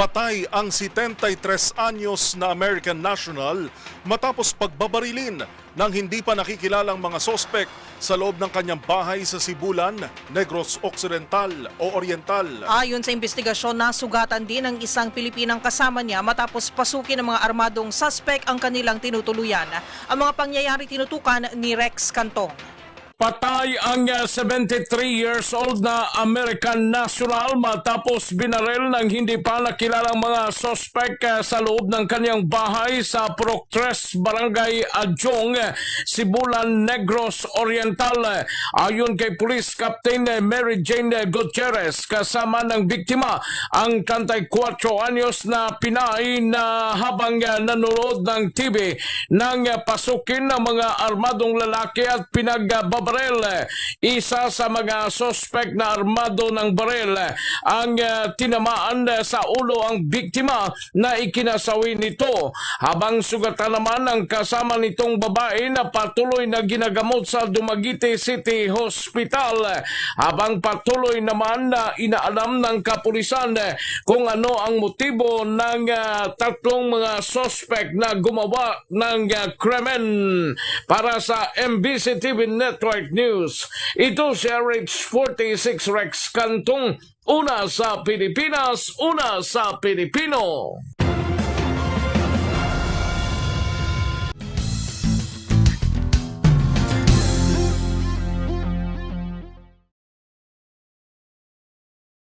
Patay ang 73 anyos na American national matapos pagbabarilin ng hindi pa nakikilalang mga sospek sa loob ng kanyang bahay sa Sibulan, Negros Occidental o Oriental. Ayon sa investigasyon, nasugatan din ang isang Pilipinang kasama niya matapos pasukin ng mga armadong suspek ang kanilang tinutuluyan. Ang mga pangyayari tinutukan ni Rex Cantong. Patay ang 73 years old na American national matapos binaril ng hindi pa nakilalang mga sospek sa loob ng kanyang bahay sa Proctres, Barangay Adjong, Sibulan, Negros Oriental. Ayon kay Police Captain Mary Jane Gutierrez, kasama ng biktima ang 34 anyos na Pinay na habang nanonood ng TV nang pasukin ng mga armadong lalaki at pinagbabaril. Isa sa mga sospek na armado ng baril ang tinamaan sa ulo ang biktima na ikinasawi nito, habang sugatan naman ang kasama nitong babae na patuloy na ginagamot sa Dumaguete City Hospital, habang patuloy naman na inaalam ng kapulisan kung ano ang motibo ng tatlong mga sospek na gumawa ng krimen. Para sa MBC TV Network News, ito si RH46 Rex Cantong, una sa Pilipinas, una sa Pilipino.